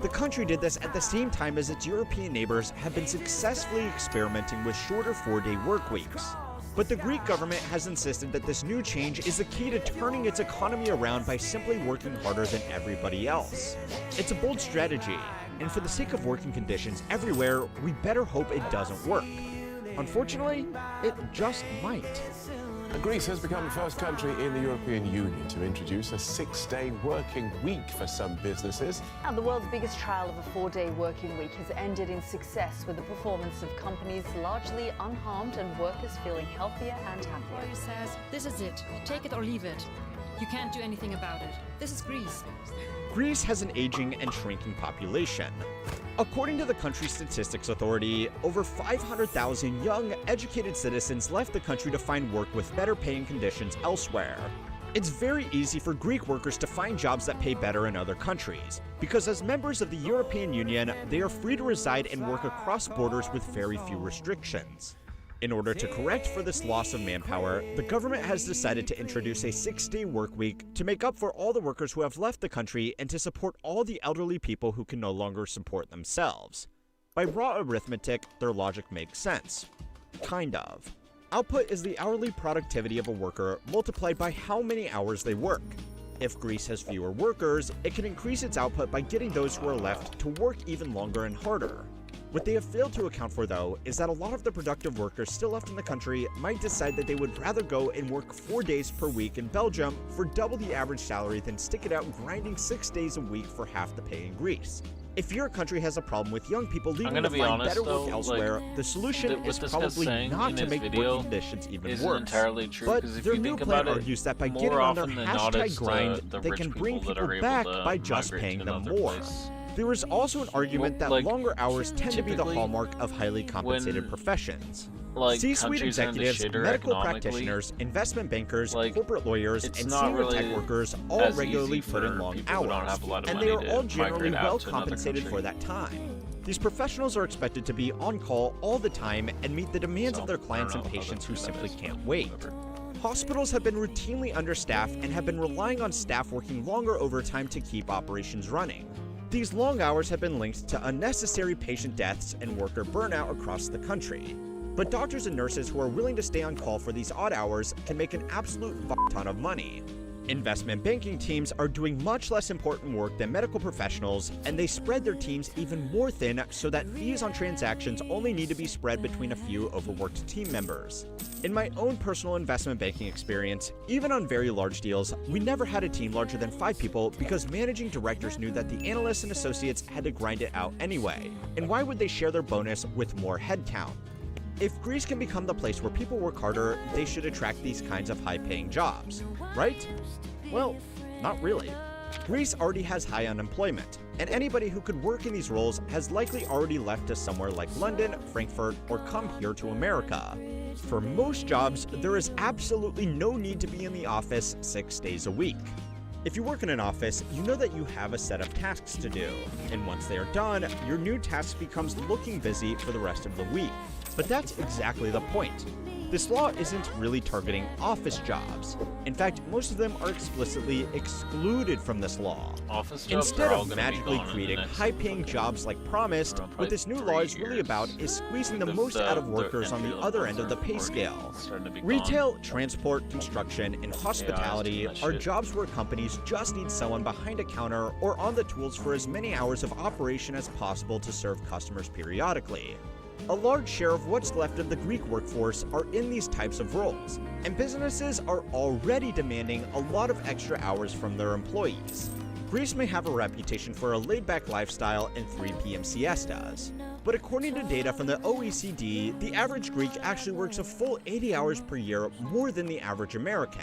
The country did this at the same time as its European neighbors have been successfully experimenting with shorter 4-day work weeks. But the Greek government has insisted that this new change is the key to turning its economy around by simply working harder than everybody else. It's a bold strategy, and for the sake of working conditions everywhere, we better hope it doesn't work. Unfortunately, it just might. Greece has become the first country in the European Union to introduce a 6-day working week for some businesses. Now, the world's biggest trial of a 4-day working week has ended in success, with the performance of companies largely unharmed and workers feeling healthier and happier. Employer says, this is it, take it or leave it. You can't do anything about it. This is Greece. Greece has an aging and shrinking population. According to the country's statistics authority, over 500,000 young, educated citizens left the country to find work with better paying conditions elsewhere. It's very easy for Greek workers to find jobs that pay better in other countries, because as members of the European Union, they are free to reside and work across borders with very few restrictions. In order to correct for this loss of manpower, the government has decided to introduce a 6-day work week to make up for all the workers who have left the country and to support all the elderly people who can no longer support themselves. By raw arithmetic, their logic makes sense. Kind of. Output is the hourly productivity of a worker multiplied by how many hours they work. If Greece has fewer workers, it can increase its output by getting those who are left to work even longer and harder. What they have failed to account for, though, is that a lot of the productive workers still left in the country might decide that they would rather go and work 4 days per week in Belgium for double the average salary than stick it out grinding 6 days a week for half the pay in Greece. If your country has a problem with young people leaving to find better work elsewhere, the solution is probably not to make working conditions even worse. Entirely true, but if their you new think plan about it, argues that by more getting on their often than not, it's grind, the they rich can bring people that people are back able to by just migrate paying to them another more. place. There is also an argument that like, longer hours tend to be the typically, hallmark of highly compensated professions. like, C-suite countries are in the executives, shitter medical economically, practitioners, investment bankers, like, corporate lawyers, it's and not senior really tech workers all as regularly easy put in for long people who don't hours, have a lot of and money they are to all generally migrate out well to another compensated country. for that time. These professionals are expected to be on call all the time and meet the demands of their clients and patients who simply can't wait. Hospitals have been routinely understaffed and have been relying on staff working longer overtime to keep operations running. These long hours have been linked to unnecessary patient deaths and worker burnout across the country. But doctors and nurses who are willing to stay on call for these odd hours can make an absolute ton of money. Investment banking teams are doing much less important work than medical professionals, and they spread their teams even more thin so that fees on transactions only need to be spread between a few overworked team members. In my own personal investment banking experience, even on very large deals, we never had a team larger than 5 people because managing directors knew that the analysts and associates had to grind it out anyway. And why would they share their bonus with more headcount? If Greece can become the place where people work harder, they should attract these kinds of high-paying jobs, right? Well, not really. Greece already has high unemployment, and anybody who could work in these roles has likely already left to somewhere like London, Frankfurt, or come here to America. For most jobs, there is absolutely no need to be in the office 6 days a week. If you work in an office, you know that you have a set of tasks to do, and once they are done, your new task becomes looking busy for the rest of the week. But that's exactly the point. This law isn't really targeting office jobs. In fact, most of them are explicitly excluded from this law. Office jobs Instead are all of gonna be magically gone in the creating next high-paying jobs like promised, what this new law is really about is squeezing the most out of workers on the other end of the pay scale. Retail, transport, construction, and hospitality are jobs where companies just need someone behind a counter or on the tools for as many hours of operation as possible to serve customers periodically. A large share of what's left of the Greek workforce are in these types of roles, and businesses are already demanding a lot of extra hours from their employees. Greece may have a reputation for a laid-back lifestyle and 3 p.m. siestas, but according to data from the OECD, the average Greek actually works a full 80 hours per year more than the average American,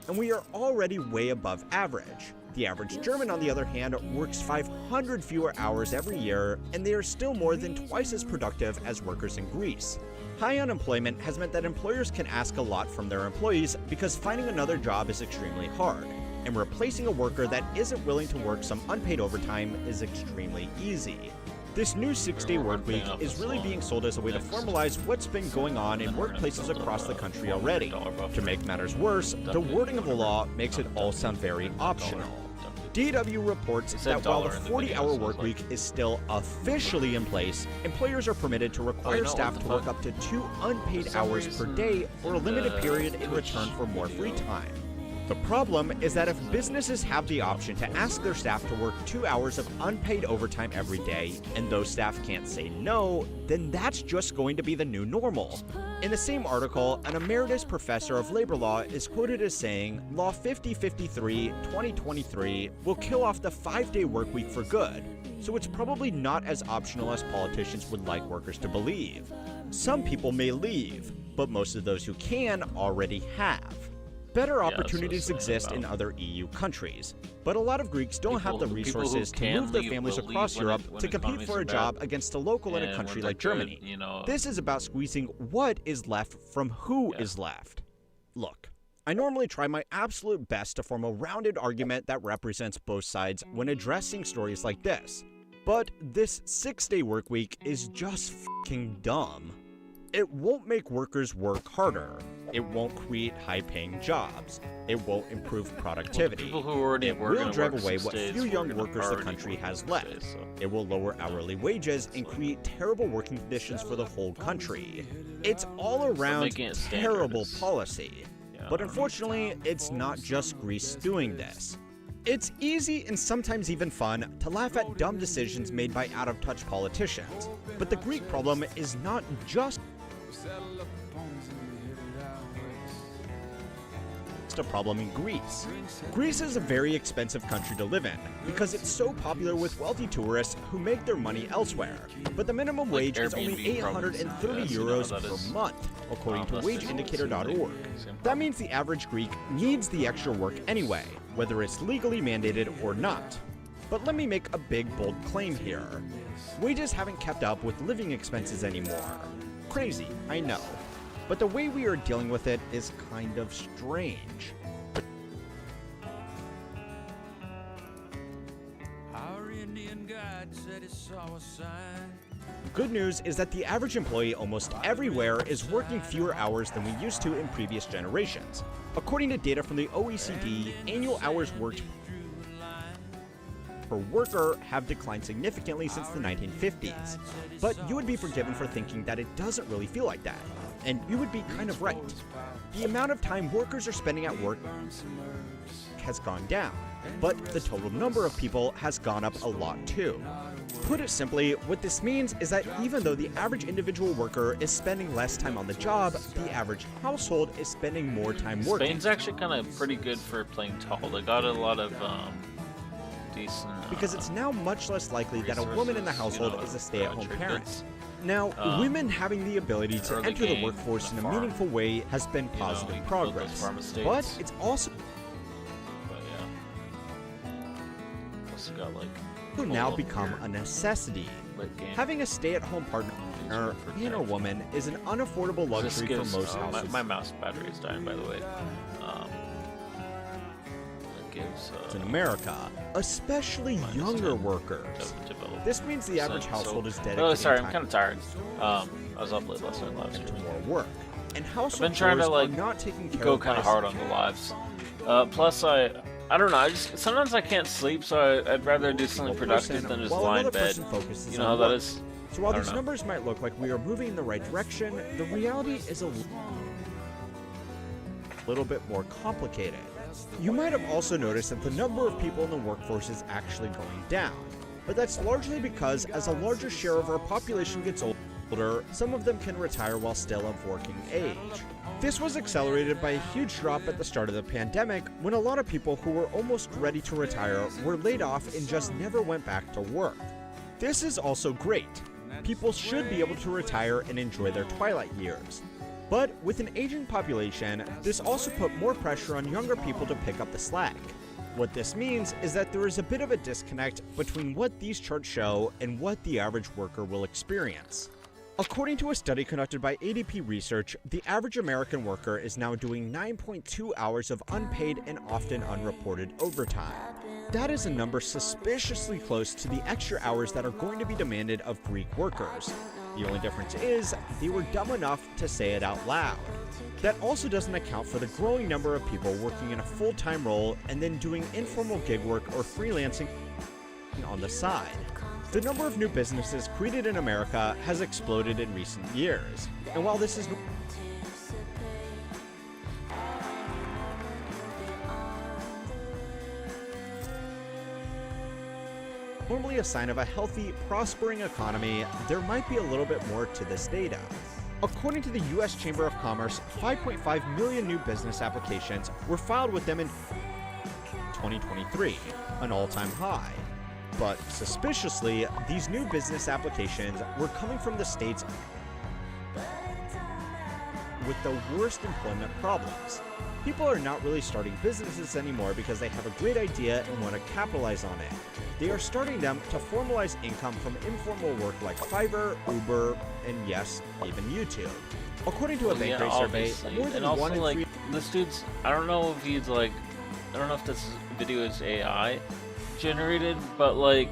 and we are already way above average. The average German, on the other hand, works 500 fewer hours every year, and they are still more than twice as productive as workers in Greece. High unemployment has meant that employers can ask a lot from their employees because finding another job is extremely hard, and replacing a worker that isn't willing to work some unpaid overtime is extremely easy. This new 6-day workweek is really being sold as a way to formalize what's been going on in workplaces across the country already. To make matters worse, the wording of the law makes it all sound very optional. DW reports that while the 40-hour workweek is still officially in place, employers are permitted to require staff to work up to 2 unpaid hours per day for a limited period in return for more free time. The problem is that if businesses have the option to ask their staff to work 2 hours of unpaid overtime every day, and those staff can't say no, then that's just going to be the new normal. In the same article, an emeritus professor of labor law is quoted as saying, Law 5053/2023 will kill off the 5-day workweek for good, so it's probably not as optional as politicians would like workers to believe. Some people may leave, but most of those who can already have. Better opportunities exist in other EU countries, but a lot of Greeks don't have the resources to move their families across Europe to compete for a job against a local in a country like Germany. This is about squeezing what is left from who is left. Look, I normally try my absolute best to form a rounded argument that represents both sides when addressing stories like this, but this 6-day workweek is just fucking dumb. It won't make workers work harder. It won't create high-paying jobs. It won't improve productivity. People who already it will drive away what few young workers the country has left. It will lower hourly wages and create terrible working conditions for the whole country. It's all around terrible policy. But unfortunately, it's not just Greece doing this. It's easy and sometimes even fun to laugh at dumb decisions made by out-of-touch politicians. But the Greek problem is not just a problem in Greece. Greece is a very expensive country to live in because it's so popular with wealthy tourists who make their money elsewhere. But the minimum wage is only 830 euros per month, according to wageindicator.org. That means the average Greek needs the extra work anyway, whether it's legally mandated or not. But let me make a big, bold claim here. Wages haven't kept up with living expenses anymore. Crazy, I know. But the way we are dealing with it is kind of strange. Our Indian guide said he saw a sign. Good news is that the average employee almost everywhere is working fewer hours than we used to in previous generations. According to data from the OECD, annual hours worked per worker have declined significantly since the 1950s. But you would be forgiven for thinking that it doesn't really feel like that. And you would be kind of right. The amount of time workers are spending at work has gone down, but the total number of people has gone up a lot too. Put it simply, what this means is that even though the average individual worker is spending less time on the job, the average household is spending more time working. Spain's actually kind of pretty good for playing tall. They got a lot of decent... because it's now much less likely that a woman in the household is a stay-at-home parent. Now, women having the ability to enter the workforce in a meaningful way has been positive progress, but it's also now become a necessity. Having a stay-at-home partner and a woman is an unaffordable luxury for most households. My mouse battery is dying, by the way. In America, especially younger workers. This means the average household is dedicated. Oh, sorry, I'm kind of tired. I was up late last night live stream. More work, and household I've been trying to like not taking care go kind of hard on the lives. Plus, I don't know. I just sometimes I can't sleep, so I'd rather do something productive than just lie in bed. You know how that is. So while these numbers might look like we are moving in the right direction, the reality is a little bit more complicated. You might have also noticed that the number of people in the workforce is actually going down, but that's largely because as a larger share of our population gets older, some of them can retire while still of working age. This was accelerated by a huge drop at the start of the pandemic when a lot of people who were almost ready to retire were laid off and just never went back to work. This is also great. People should be able to retire and enjoy their twilight years. But with an aging population, this also put more pressure on younger people to pick up the slack. What this means is that there is a bit of a disconnect between what these charts show and what the average worker will experience. According to a study conducted by ADP Research, the average American worker is now doing 9.2 hours of unpaid and often unreported overtime. That is a number suspiciously close to the extra hours that are going to be demanded of Greek workers. The only difference is, they were dumb enough to say it out loud. That also doesn't account for the growing number of people working in a full-time role and then doing informal gig work or freelancing on the side. The number of new businesses created in America has exploded in recent years. And while this is normally a sign of a healthy, prospering economy, there might be a little bit more to this data. According to the U.S. Chamber of Commerce, 5.5 million new business applications were filed with them in 2023, an all-time high. But suspiciously, these new business applications were coming from the states with the worst employment problems. People are not really starting businesses anymore because they have a great idea and want to capitalize on it. They are starting them to formalize income from informal work like Fiverr, Uber, and yes, even YouTube. According to a Bankrate survey, more than also, 1 in 3... this dude's, I don't know if he's like, I don't know if this video is AI generated, but like,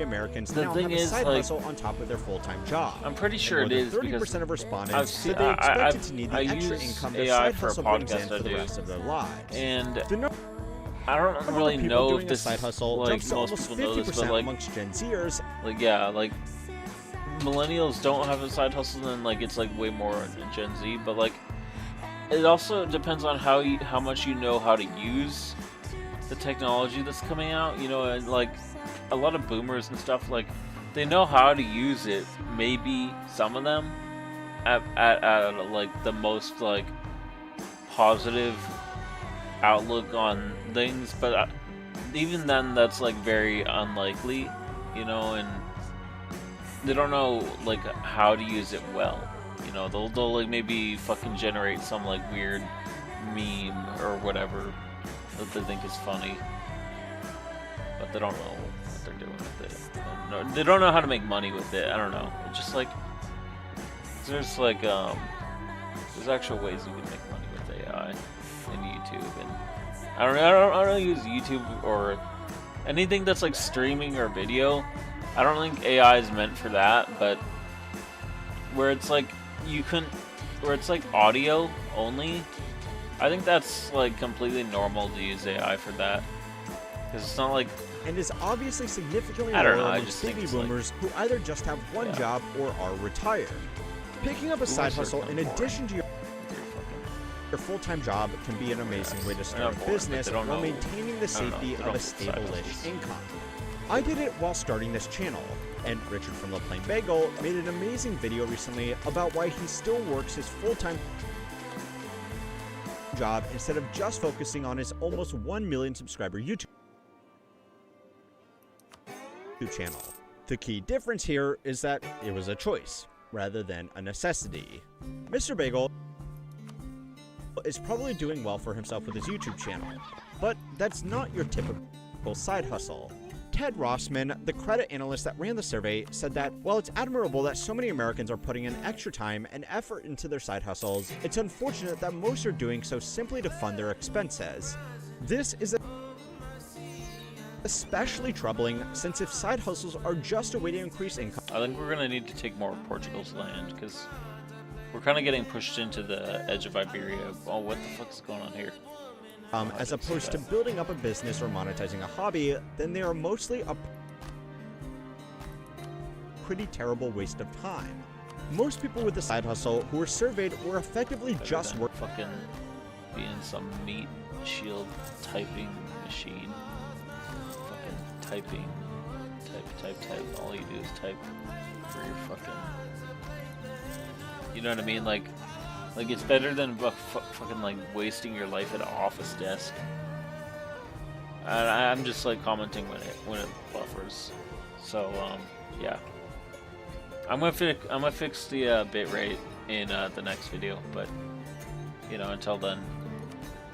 Americans The now thing have a is, side like, hustle on top of their full-time job. I'm pretty sure and it more is than because 30% of respondents I've said seen, they expected I to need the extra use income their AI side for a hustle brings in podcast I for the do, rest of their lives. and The I don't number really of people know doing if a this side hustle like jumps to most almost people know this, 50% but like amongst Gen Zers. like yeah, like millennials don't have a side hustle, and like it's like way more in Gen Z, but like it also depends on how much you know how to use the technology that's coming out, you know, and like a lot of boomers and stuff, like they know how to use it, maybe some of them at like the most like positive outlook on things, but even then that's like very unlikely, you know, and they don't know like how to use it well, you know. They'll like maybe fucking generate some like weird meme or whatever that they think is funny, but they don't know what they're doing with it. They don't know how to make money with it. I don't know. It's just like there's like there's actual ways you can make money with AI in YouTube, and I don't use YouTube or anything that's like streaming or video. I don't think AI is meant for that, but where it's like where it's like audio only, I think that's like completely normal to use AI for that, because it's not like. And is obviously significantly I don't know, lower I amongst just think baby it's like- boomers who either just have one job or are retired. Picking up a side Boomers are hustle in kinda addition to your full-time job can be an amazing way to start not a boring, but business they don't while know- maintaining the I don't know, safety they of don't a get side stable-ish hustles. income. I did it while starting this channel, and Richard from The Plain Bagel made an amazing video recently about why he still works his full-time job instead of just focusing on his almost 1 million subscriber YouTube channel. The key difference here is that it was a choice rather than a necessity. Mr. Bagel is probably doing well for himself with his YouTube channel, but that's not your typical side hustle. Ted Rossman, the credit analyst that ran the survey, said that while it's admirable that so many Americans are putting in extra time and effort into their side hustles, it's unfortunate that most are doing so simply to fund their expenses. This is especially troubling since if side hustles are just a way to increase income, I think we're gonna need to take more of Portugal's land, because we're kind of getting pushed into the edge of Iberia. Oh, what the fuck is going on here? As opposed to building up a business or monetizing a hobby, then they are mostly a pretty terrible waste of time. Most people with a side hustle who were surveyed were effectively just working. Fucking being some meat shield typing machine. Fucking typing. Type. All you do is type for your fucking. You know what I mean? Like it's better than fucking like wasting your life at an office desk. I'm just like commenting when it buffers. So yeah. I'm gonna fix the bit rate in the next video, but you know, until then,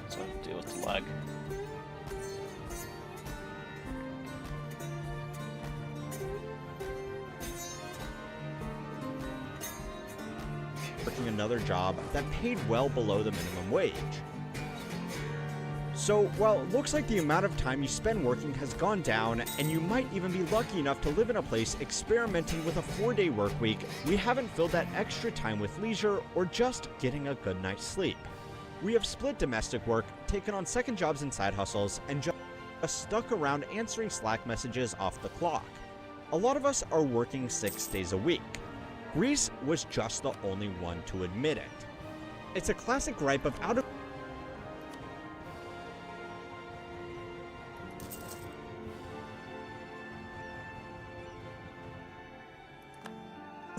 so I can deal with the lag. Working another job that paid well below the minimum wage. So while it looks like the amount of time you spend working has gone down, and you might even be lucky enough to live in a place experimenting with a 4-day work week, we haven't filled that extra time with leisure or just getting a good night's sleep. We have split domestic work, taken on second jobs and side hustles, and just stuck around answering Slack messages off the clock. A lot of us are working 6 days a week. Greece was just the only one to admit it. It's a classic gripe of out of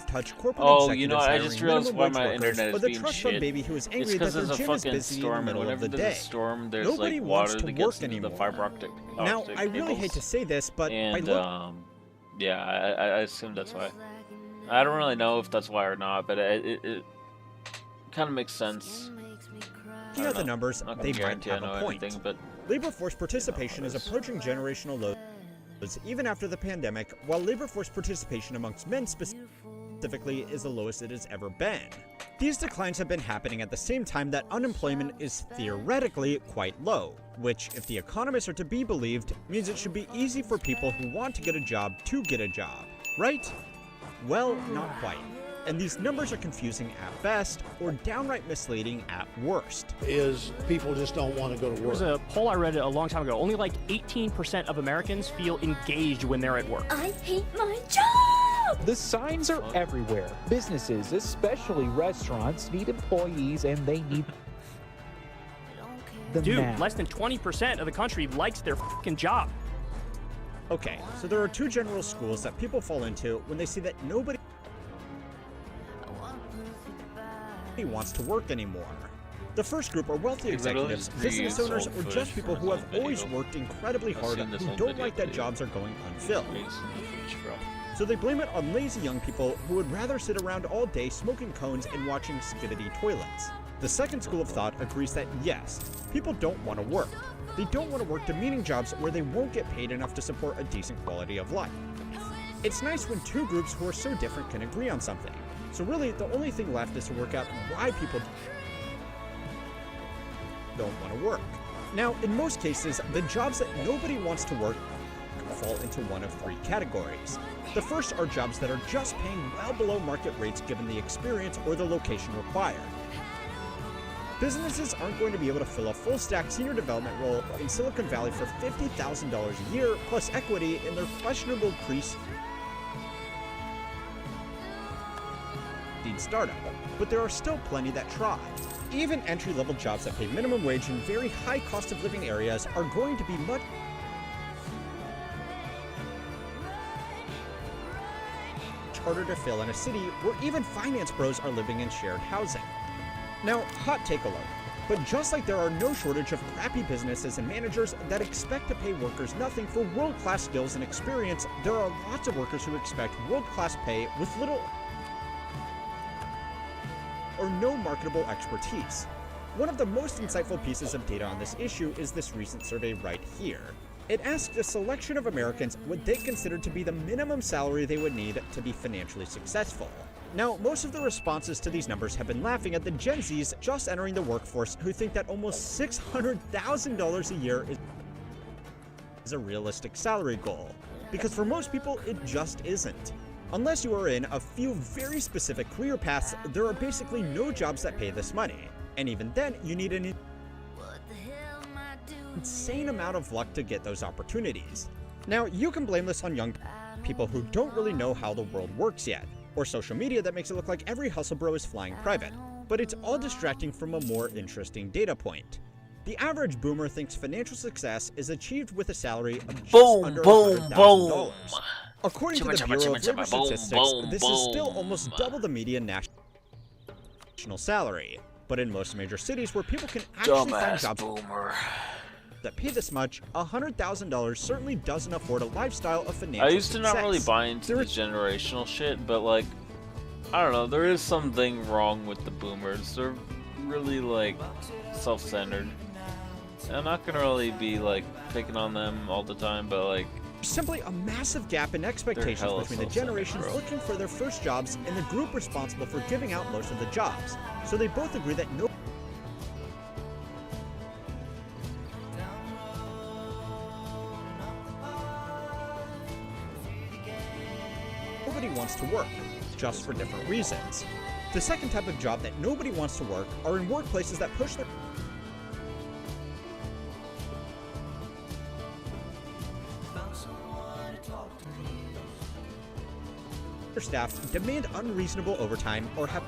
touch corporate executives you know, I just hiring realized minimum why wage my workers, internet or is the being trust shit. fund baby who is angry that It's their because gym there's is a fucking busy in storm, the and middle of whenever the there's day. a storm, there's Nobody like wants water to that work gets into anymore. the fiber optic Now, I really hate to say this, but and by yeah, I assume that's why. I don't really know if that's why or not, but it kind of makes sense. looking at the numbers, Not they gonna might guarantee I have know a point. everything, but Labor force participation is approaching generational lows even after the pandemic, while labor force participation amongst men specifically specifically is the lowest it has ever been. These declines have been happening at the same time that unemployment is theoretically quite low, which, if the economists are to be believed, means it should be easy for people who want to get a job to get a job, right? Well, not quite. And these numbers are confusing at best, or downright misleading at worst. Is people just don't want to go to work. There was a poll I read a long time ago. Only like 18% of Americans feel engaged when they're at work. I hate my job! The signs are everywhere. Businesses, especially restaurants, need employees and they need them Dude, now. less than 20% of the country likes their fucking job. Okay, so there are two general schools that people fall into when they see that nobody wants to work anymore. The first group are wealthy executives, business owners, or just people who have always worked incredibly hard who don't like that jobs are going unfilled. So they blame it on lazy young people who would rather sit around all day smoking cones and watching skibbity toilets. The second school of thought agrees that yes, people don't want to work. They don't want to work demeaning jobs where they won't get paid enough to support a decent quality of life. It's nice when two groups who are so different can agree on something. So really, the only thing left is to work out why people don't want to work. Now, in most cases, the jobs that nobody wants to work fall into one of three categories. The first are jobs that are just paying well below market rates given the experience or the location required. Businesses aren't going to be able to fill a full-stack senior development role in Silicon Valley for $50,000 a year plus equity in their questionable pre-seed startup, but there are still plenty that try. Even entry-level jobs that pay minimum wage in very high cost of living areas are going to be much harder to fill in a city where even finance bros are living in shared housing. Now, hot take alert, but just like there are no shortage of crappy businesses and managers that expect to pay workers nothing for world-class skills and experience, there are lots of workers who expect world-class pay with little or no marketable expertise. One of the most insightful pieces of data on this issue is this recent survey right here. It asked a selection of Americans what they considered to be the minimum salary they would need to be financially successful. Now, most of the responses to these numbers have been laughing at the Gen Zs just entering the workforce who think that almost $600,000 a year is a realistic salary goal. Because for most people, it just isn't. Unless you are in a few very specific career paths, there are basically no jobs that pay this money. And even then, you need an insane amount of luck to get those opportunities. Now, you can blame this on young people who don't really know how the world works yet, or social media that makes it look like every hustle bro is flying private, but it's all distracting from a more interesting data point. The average boomer thinks financial success is achieved with a salary of just under $100,000. According to the Bureau of Labor Statistics, this is still almost double the median national salary. But in most major cities where people can actually find jobs that pay this much, $100,000 certainly doesn't afford a lifestyle of financial I used to success. not really buy into the generational shit, but like, I don't know, there is something wrong with the boomers. They're really like self-centered. I'm not gonna really be like picking on them all the time, but like, there's simply a massive gap in expectations between the generations looking for their first jobs and the group responsible for giving out most of the jobs. So they both agree that nobody wants to work, just for different reasons. The second type of job that nobody wants to work are in workplaces that push their staff, demand unreasonable overtime, or have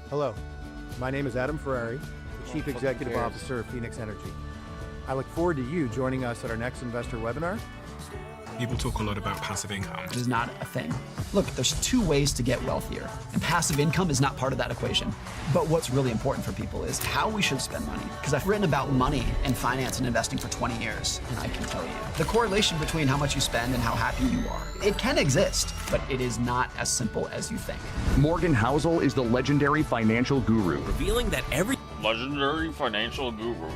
Hello, my name is Adam Ferrari, the Chief Executive Officer of Phoenix Energy. I look forward to you joining us at our next investor webinar People talk a lot about passive income. It is not a thing. Look, there's two ways to get wealthier, and passive income is not part of that equation. But what's really important for people is how we should spend money. Because I've written about money and finance and investing for 20 years, and I can tell you, the correlation between how much you spend and how happy you are, it can exist, but it is not as simple as you think. Morgan Housel is the legendary financial guru, revealing that legendary financial guru.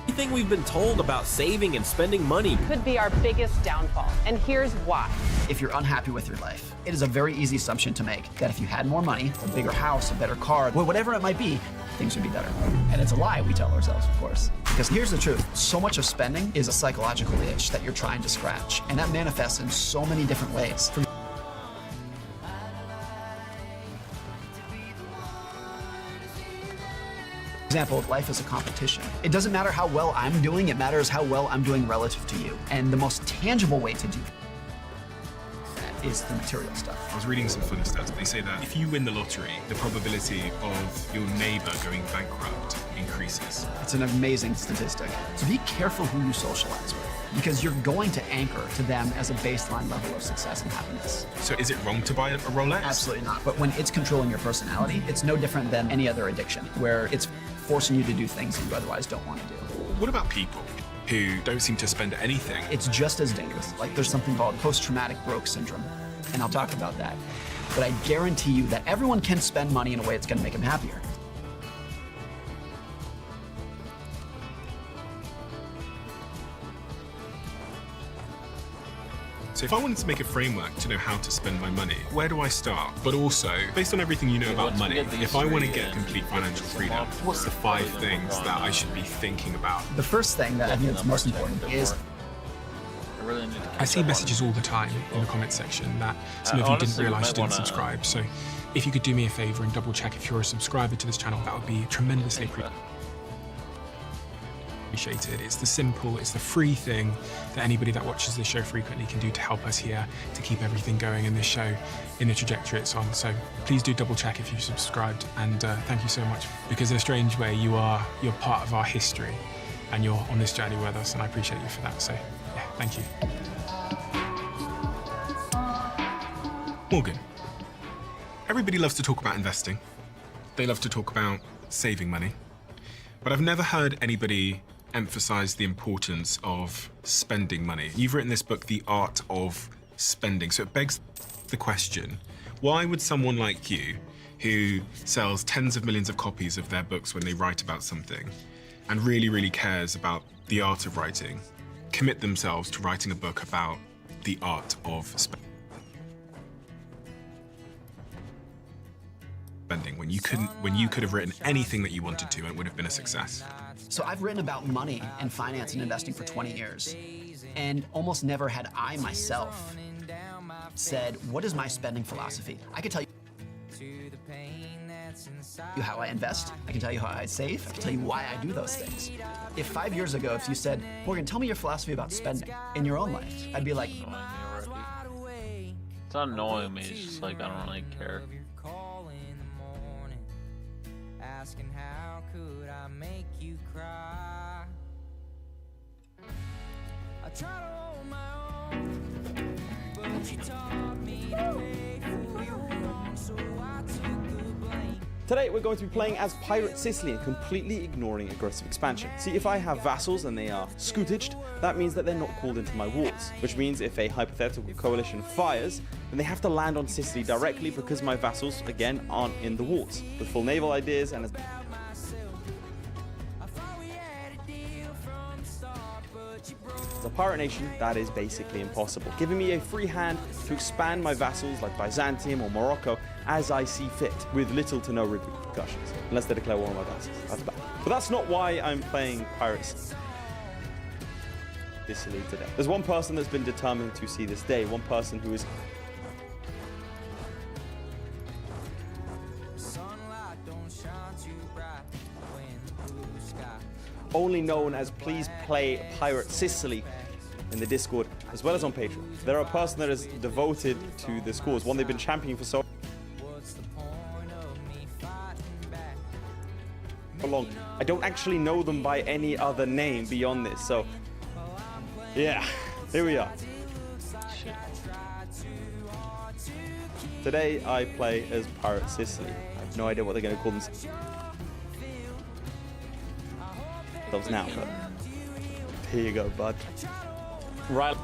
Everything we've been told about saving and spending money could be our biggest downfall, and here's why. If you're unhappy with your life, it is a very easy assumption to make that if you had more money, a bigger house, a better car, whatever it might be, things would be better. And it's a lie we tell ourselves, of course. Because here's the truth, so much of spending is a psychological itch that you're trying to scratch, and that manifests in so many different ways. For example, life is a competition. It doesn't matter how well I'm doing, it matters how well I'm doing relative to you. And the most tangible way to do that is the material stuff. I was reading some funny stats. They say that if you win the lottery, the probability of your neighbor going bankrupt increases. It's an amazing statistic. So be careful who you socialize with, because you're going to anchor to them as a baseline level of success and happiness. So is it wrong to buy a Rolex? Absolutely not. But when it's controlling your personality, it's no different than any other addiction, where it's forcing you to do things that you otherwise don't want to do. What about people who don't seem to spend anything? It's just as dangerous. Like, there's something called post-traumatic broke syndrome, and I'll talk about that. But I guarantee you that everyone can spend money in a way that's going to make them happier. So if I wanted to make a framework to know how to spend my money, where do I start? But also, based on everything you know about money, if I want to get complete financial freedom, what's the 5 things that I should be thinking about? The first thing that I think is most important is I see messages all the time in the comment section that some of you didn't realize you didn't subscribe. So if you could do me a favor and double check if you're a subscriber to this channel, that would be tremendously appreciated. It's the simple, it's the free thing that anybody that watches this show frequently can do to help us here, to keep everything going in this show in the trajectory it's on. So please do double check if you've subscribed, and thank you so much, because in a strange way you're part of our history and you're on this journey with us, and I appreciate you for that. So yeah, thank you. Morgan, everybody loves to talk about investing. They love to talk about saving money, but I've never heard anybody emphasize the importance of spending money. You've written this book, The Art of Spending. So it begs the question, why would someone like you, who sells tens of millions of copies of their books when they write about something, and really, really cares about the art of writing, commit themselves to writing a book about the art of spending when you could have written anything that you wanted to and it would have been a success? So I've written about money and finance and investing for 20 years, and almost never had I myself said, what is my spending philosophy? I can tell you how I invest, I can tell you how I save, I can tell you why I do those things. If 5 years ago, if you said, Morgan, tell me your philosophy about spending in your own life, I'd be like, it's not annoying me, it's just like I don't really care. Asking how could I make you cry? I try to hold my own, but you taught me to make who you wrong, so I took the blame. Today we're going to be playing as Pirate Sicily and completely ignoring aggressive expansion. See, if I have vassals and they are scootaged, that means that they're not called into my wards, which means if a hypothetical coalition fires, then they have to land on Sicily directly because my vassals, again, aren't in the wards. With full naval ideas and as a pirate nation, that is basically impossible, giving me a free hand to expand my vassals like Byzantium or Morocco as I see fit, with little to no repercussions, unless they declare war on my vassals. That's bad. But that's not why I'm playing Pirates Sicily today. There's one person that's been determined to see this day, one person who is only known as Please Play Pirate Sicily in the Discord, as well as on Patreon. They're a person that is devoted to this cause, one they've been championing for so long. I don't actually know them by any other name beyond this, so yeah, here we are. Today I play as Pirate Sicily. I have no idea what they're going to call themselves now, but here you go, bud. Right.